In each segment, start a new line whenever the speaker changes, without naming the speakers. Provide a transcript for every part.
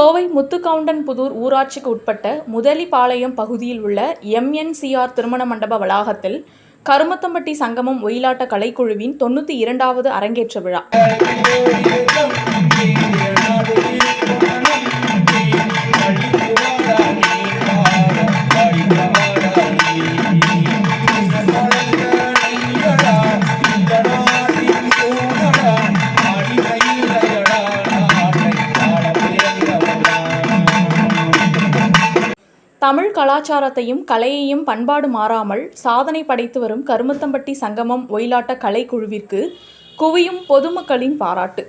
கோவை முத்துக்கவுண்டன்புதூர் ஊராட்சிக்கு உட்பட்ட முதலிபாளையம் பகுதியில் உள்ள எம்என்சிஆர் திருமண மண்டப வளாகத்தில் கருமத்தம்பட்டி சங்கமம் ஒயிலாட்ட கலைக்குழுவின் 92வது அரங்கேற்ற விழா. தமிழ் கலாச்சாரத்தையும் கலையையும் பண்பாடு மாறாமல் சாதனை படைத்து வரும் கருமத்தம்பட்டி சங்கமம் ஒயிலாட்ட கலைக்குழுவிற்கு குவியும் பொதுமக்களின் பாராட்டு.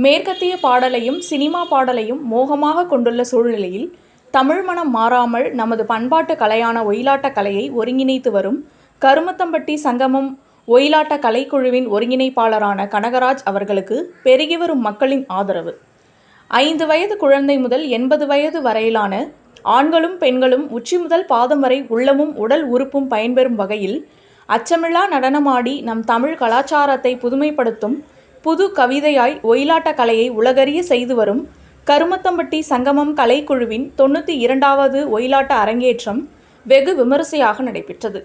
மேற்கத்திய பாடலையும் சினிமா பாடலையும் மோகமாக கொண்டுள்ள சூழ்நிலையில் தமிழ் மனம் மாறாமல் நமது பண்பாட்டு கலையான ஒயிலாட்ட கலையை ஒருங்கிணைத்து வரும் கருமத்தம்பட்டி சங்கமம் ஒயிலாட்ட கலைக்குழுவின் ஒருங்கிணைப்பாளரான கனகராஜ் அவர்களுக்கு பெருகி வரும் மக்களின் ஆதரவு. 5 வயது குழந்தை முதல் 80 வயது வரையிலான ஆண்களும் பெண்களும் உச்சி முதல் பாதம் வரை உள்ளமும் உடல் உறுப்பும் பயன்பெறும் வகையில் அச்சமில்லா நடனமாடி நம் தமிழ் கலாச்சாரத்தை புதுமைப்படுத்தும் புது கவிதையாய் ஒயிலாட்ட கலையை உலகறிய செய்து வரும் கருமத்தம்பட்டி சங்கமம் கலைக்குழுவின் 92வது ஒயிலாட்ட அரங்கேற்றம் வெகு விமரிசையாக நடைபெற்றது.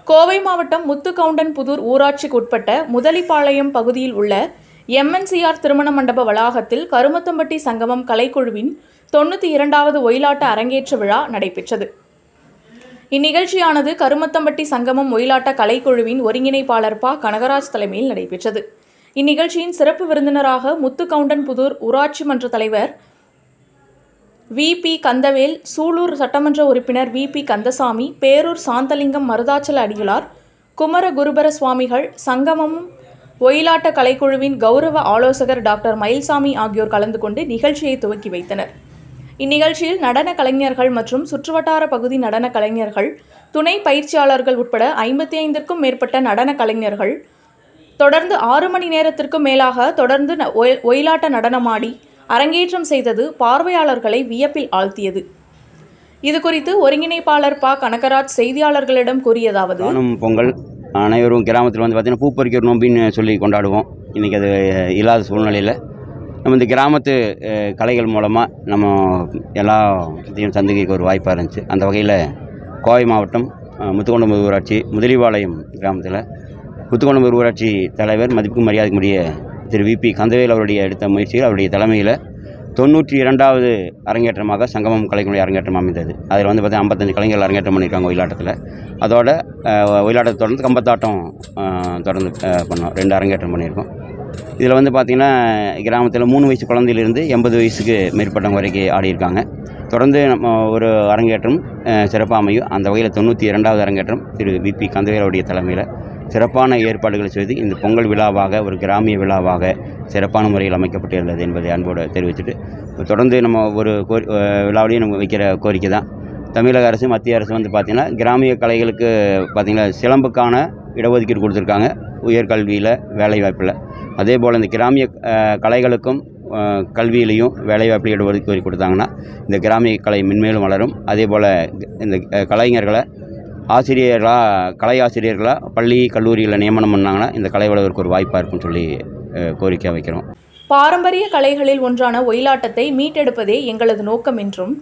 கோவை மாவட்டம் முத்துக்கவுண்டன்புதூர் ஊராட்சிக்கு உட்பட்ட முதலிபாளையம் பகுதியில் உள்ள எம்என்சிஆர் திருமண மண்டப வளாகத்தில் கருமத்தம்பட்டி சங்கமம் கலைக்குழுவின் 92வது ஒயிலாட்ட அரங்கேற்ற விழா நடைபெற்றது. இந்நிகழ்ச்சியானது கருமத்தம்பட்டி சங்கமம் ஒயிலாட்ட கலைக்குழுவின் ஒருங்கிணைப்பாளர் கனகராஜ் தலைமையில் நடைபெற்றது. இந்நிகழ்ச்சியின் சிறப்பு விருந்தினராக முத்துக்கவுண்டன்புதூர் ஊராட்சி மன்ற தலைவர் வி.பி. கந்தவேல், சூலூர் சட்டமன்ற உறுப்பினர் வி.பி. கந்தசாமி, பேரூர் சாந்தலிங்கம் மருதாச்சல அடிகளார், குமர குருபர சுவாமிகள், சங்கமம் ஒயிலாட்ட கலைக்குழுவின் கௌரவ ஆலோசகர் டாக்டர் மயில்சாமி ஆகியோர் கலந்து கொண்டு நிகழ்ச்சியை துவக்கி வைத்தனர். இந்நிகழ்ச்சியில் நடன கலைஞர்கள் மற்றும் சுற்றுவட்டார பகுதி நடன கலைஞர்கள், துணை பயிற்சியாளர்கள் உட்பட 55க்கும் மேற்பட்ட நடன கலைஞர்கள் தொடர்ந்து 6 மணி நேரத்திற்கும் மேலாக தொடர்ந்து ஒயிலாட்ட நடனமாடி அரங்கேற்றம் செய்தது பார்வையாளர்களை வியப்பில் ஆழ்த்தியது. இதுகுறித்து ஒருங்கிணைப்பாளர் கனகராஜ் செய்தியாளர்களிடம் கூறியதாவது:
பொங்கல் அனைவரும் கிராமத்தில் வந்து பார்த்தீங்கன்னா பூ பறிக்கிற நோம்பின்னு சொல்லி கொண்டாடுவோம். இன்றைக்கி அது இல்லாத சூழ்நிலையில் நம்ம இந்த கிராமத்து கலைகள் மூலமாக நம்ம எல்லாத்தையும் சந்திக்க ஒரு வாய்ப்பாக இருந்துச்சு. அந்த வகையில் கோவை மாவட்டம் முத்துக்கவுண்டன்புதூர் ஊராட்சி முதலிபாளையம் கிராமத்தில் முத்துக்கவுண்டன்புதூர் ஊராட்சி தலைவர் மதிப்புக்கும் மரியாதைக்குரிய திரு வி.பி. கந்தவேல் அவருடைய எடுத்த முயற்சியில் அவருடைய தலைமையில் 92வது அரங்கேற்றமாக சங்கமம் கலைக்குழு அரங்கேற்றம் அமைந்தது. அதில் வந்து பார்த்தீங்கன்னா 55 கலைஞர்கள் அரங்கேற்றம் பண்ணியிருக்காங்க ஒயிலாட்டத்தில். அதோட ஒயிலாட்டத்தை தொடர்ந்து கம்பத்தாட்டம் தொடர்ந்து பண்ணோம். 2 அரங்கேற்றம் பண்ணியிருக்கோம். இதில் வந்து பார்த்திங்கன்னா கிராமத்தில் 3 வயசு குழந்தையிலிருந்து 80 வயசுக்கு மேற்பட்டவங்க வரைக்கும் ஆடியிருக்காங்க. தொடர்ந்து நம்ம ஒரு அரங்கேற்றம் சிறப்பாக அமையும். அந்த வகையில் 92வது அரங்கேற்றம் திரு வி.பி. கந்தவேலுடைய தலைமையில் சிறப்பான ஏற்பாடுகளை செய்து இந்த பொங்கல் விழாவாக ஒரு கிராமிய விழாவாக சிறப்பான முறையில் அமைக்கப்பட்டிருந்தது என்பதை அன்போடு தெரிவிச்சுட்டு, தொடர்ந்து நம்ம ஒரு விழாவிலையும் நம்ம வைக்கிற கோரிக்கை தான். தமிழக அரசு மத்திய அரசு வந்து பார்த்திங்கன்னா கிராமிய கலைகளுக்கு பார்த்திங்கன்னா சிலம்புக்கான இடஒதுக்கீடு கொடுத்துருக்காங்க உயர்கல்வியில் வேலைவாய்ப்பில். அதே போல் இந்த கிராமிய கலைகளுக்கும் கல்வியிலையும் வேலைவாய்ப்பில் இடஒதுக்கீடு கொடுத்தாங்கன்னா இந்த கிராமிய கலை மென்மேலும் வளரும். அதே போல் இந்த கலைஞர்களை கலை ஆசிரியர்களாக பள்ளி கல்லூரிகளில் நியமனம் பண்ணாங்கன்னா இந்த கலை வளர்வதற்கு ஒரு வாய்ப்பாக இருக்குன்னு சொல்லி கோரிக்கை வைக்கிறோம்.
பாரம்பரிய கலைகளில் ஒன்றான ஒயிலாட்டத்தை மீட்டெடுப்பதே எங்களது நோக்கம் என்றும்,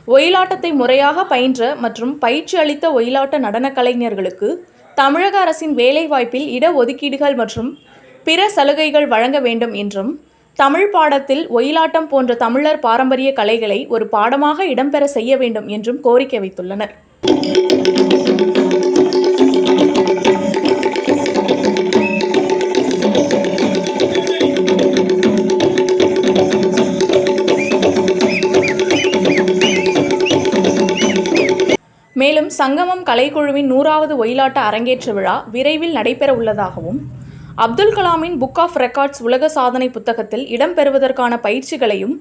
ஒயிலாட்டத்தை முறையாக பயின்ற மற்றும் பயிற்சி அளித்த ஒயிலாட்ட நடன கலைஞர்களுக்கு தமிழக அரசின் வேலைவாய்ப்பில் இடஒதுக்கீடுகள் மற்றும் பிற சலுகைகள் வழங்க வேண்டும் என்றும், தமிழ் பாடத்தில் ஒயிலாட்டம் போன்ற தமிழர் பாரம்பரிய கலைகளை ஒரு பாடமாக இடம்பெற செய்ய வேண்டும் என்றும் கோரிக்கை வைத்துள்ளனர். மேலும் சங்கமம் கலைக்குழுவின் 100வது ஒயிலாட்ட அரங்கேற்ற விழா விரைவில் நடைபெற உள்ளதாகவும், அப்துல் கலாமின் புக் ஆஃப் ரெக்கார்ட்ஸ் உலக சாதனை புத்தகத்தில் இடம்பெறுவதற்கான பயிற்சிகளையும்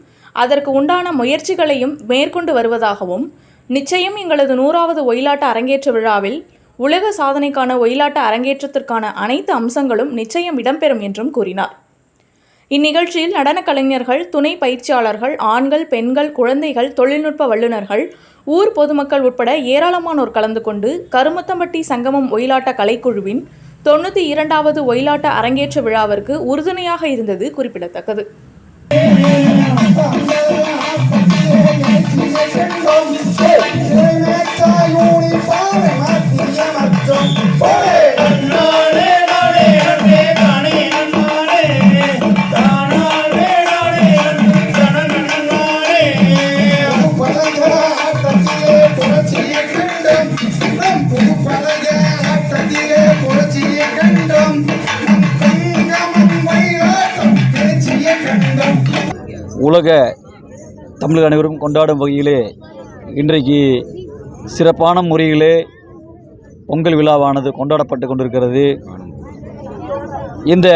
அதற்கு உண்டான முயற்சிகளையும் மேற்கொண்டு வருவதாகவும், நிச்சயம் எங்களது 100வது ஒயிலாட்ட அரங்கேற்ற விழாவில் உலக சாதனைக்கான ஒயிலாட்ட அரங்கேற்றத்திற்கான அனைத்து அம்சங்களும் நிச்சயம் இடம்பெறும் என்றும் கூறினார். இந்நிகழ்ச்சியில் நடன கலைஞர்கள், துணை பயிற்சியாளர்கள், ஆண்கள், பெண்கள், குழந்தைகள், தொழில்நுட்ப வல்லுநர்கள், ஊர் பொதுமக்கள் உட்பட ஏராளமானோர் கலந்து கொண்டு கருமத்தம்பட்டி சங்கமம் ஒயிலாட்ட கலைக்குழுவின் 92வது ஒயிலாட்ட அரங்கேற்ற விழாவிற்கு உறுதுணையாக இருந்தது குறிப்பிடத்தக்கது.
உலக தமிழர் அனைவரும் கொண்டாடும் வகையிலே இன்றைக்கு சிறப்பான முறையிலே பொங்கல் விழாவானது கொண்டாடப்பட்டு கொண்டிருக்கிறது. இந்த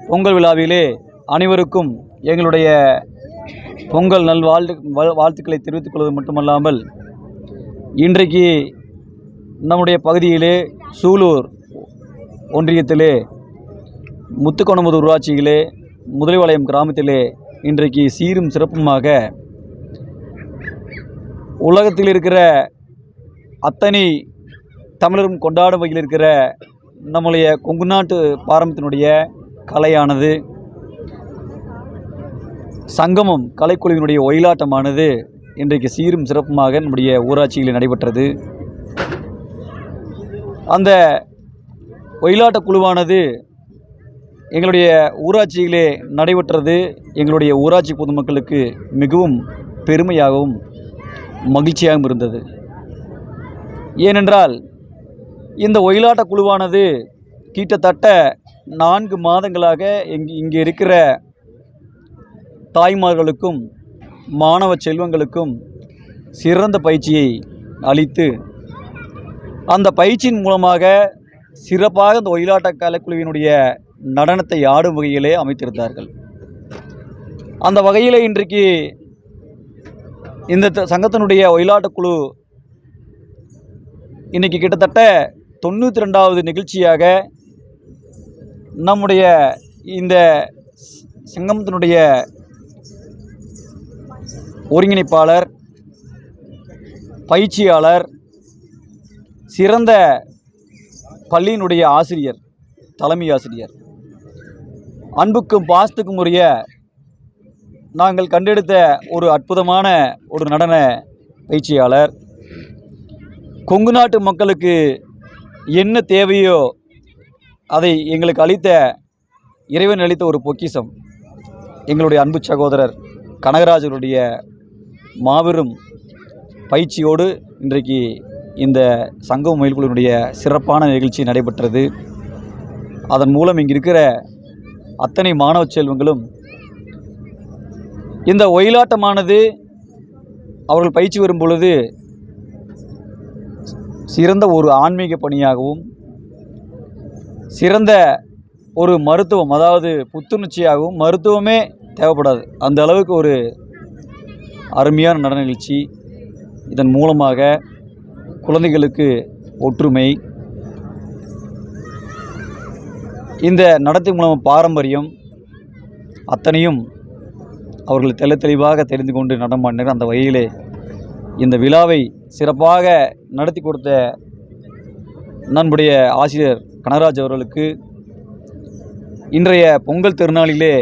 பொங்கல் விழாவிலே அனைவருக்கும் எங்களுடைய பொங்கல் வாழ்த்துக்களை தெரிவித்துக் கொள்வது மட்டுமல்லாமல், இன்றைக்கு நம்முடைய பகுதியிலே சூலூர் ஒன்றியத்திலே முத்துக்கொணமுதூர் ஊராட்சியிலே முதலிபாளையம் கிராமத்திலே இன்றைக்கு சீரும் சிறப்புமாக உலகத்தில் இருக்கிற அத்தனை தமிழரும் கொண்டாடும் வகையில் இருக்கிற நம்முடைய கொங்கு நாட்டு பாரம்பரியத்தினுடைய கலையானது சங்கமம் கலைக்குழுவினுடைய ஒயிலாட்டமானது இன்றைக்கு சீரும் சிறப்புமாக நம்முடைய ஊராட்சியில் நடைபெற்றது. அந்த ஒயிலாட்ட குழுவானது எங்களுடைய ஊராட்சியிலே நடைபெற்றது எங்களுடைய ஊராட்சி பொதுமக்களுக்கு மிகவும் பெருமையாகவும் மகிழ்ச்சியாகவும் இருந்தது. ஏனென்றால் இந்த ஒயிலாட்ட குழுவானது கிட்டத்தட்ட 4 மாதங்களாக இங்கே இருக்கிற தாய்மார்களுக்கும் மாணவ செல்வங்களுக்கும் சிறந்த பயிற்சியை அளித்து, அந்த பயிற்சியின் மூலமாக சிறப்பாக இந்த ஒயிலாட்ட கலைக்குழுவினுடைய நடனத்தை ஆடும் வகையிலே அமைத்திருந்தார்கள். அந்த வகையில் இன்றைக்கு இந்த சங்கத்தினுடைய ஒயிலாட்ட குழு இன்றைக்கி கிட்டத்தட்ட 92வது நிகழ்ச்சியாக நம்முடைய இந்த சங்கத்தினுடைய ஒருங்கிணைப்பாளர், பயிற்சியாளர், சிறந்த பள்ளியினுடைய ஆசிரியர், தலைமை ஆசிரியர், அன்புக்கும் பாசத்துக்கும் உரிய நாங்கள் கண்டெடுத்த ஒரு அற்புதமான ஒரு நடன பயிற்சியாளர், கொங்கு நாட்டு மக்களுக்கு என்ன தேவையோ அதை எங்களுக்கு அளித்த இறைவன் அளித்த ஒரு பொக்கிஷம் எங்களுடைய அன்பு சகோதரர் கனகராஜருடைய மாபெரும் பயிற்சியோடு இன்றைக்கு இந்த சங்கம் மயில்குழுவினுடைய சிறப்பான நிகழ்ச்சி நடைபெற்றது. அதன் மூலம் இங்கே இருக்கிற அத்தனை மாணவ செல்வங்களும் இந்த ஒயிலாட்டமானது அவர்கள் பயிற்சி வரும் பொழுது சிறந்த ஒரு ஆன்மீக பணியாகவும், சிறந்த ஒரு மருத்துவம், அதாவது புத்துணர்ச்சியாகவும், மருத்துவமே தேவைப்படாது அந்த அளவுக்கு ஒரு அருமையான நடன நிகழ்ச்சி. இதன் மூலமாக குழந்தைகளுக்கு ஒற்றுமை, இந்த நடத்தை மூலம் பாரம்பரியம் அத்தனையும் அவர்கள் தெளிவாக தெரிந்து கொண்டு நடமாடினர். அந்த வகையிலே இந்த விழாவை சிறப்பாக நடத்தி கொடுத்த நம்முடைய ஆசிரியர் கனகராஜ் அவர்களுக்கு இன்றைய பொங்கல் திருநாளிலே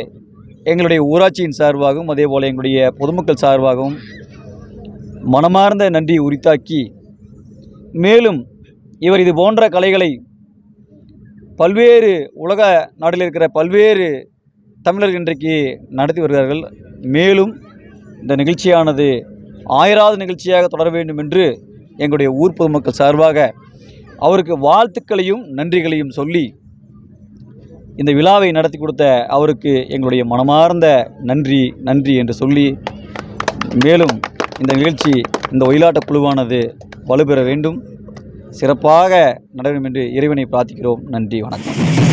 எங்களுடைய ஊராட்சியின் சார்பாகவும் அதேபோல் எங்களுடைய பொதுமக்கள் சார்பாகவும் மனமார்ந்த நன்றி உரித்தாக்கி, மேலும் இவர் இது போன்ற கலைகளை பல்வேறு உலக நாட்டில் இருக்கிற பல்வேறு தமிழர்கள் இன்றைக்கு நடத்தி வருகிறார்கள். மேலும் இந்த நிகழ்ச்சியானது 1000வது நிகழ்ச்சியாக தொடர வேண்டும் என்று எங்களுடைய ஊர் பொதுமக்கள் சார்பாக அவருக்கு வாழ்த்துக்களையும் நன்றிகளையும் சொல்லி, இந்த விழாவை நடத்தி கொடுத்த அவருக்கு எங்களுடைய மனமார்ந்த நன்றி என்று சொல்லி, மேலும் இந்த நிகழ்ச்சி, இந்த ஒயிலாட்ட குழுவானது வலுப்பெற வேண்டும், சிறப்பாக நடைபெறும் என்று இறைவனை பிரார்த்திக்கிறோம். நன்றி, வணக்கம்.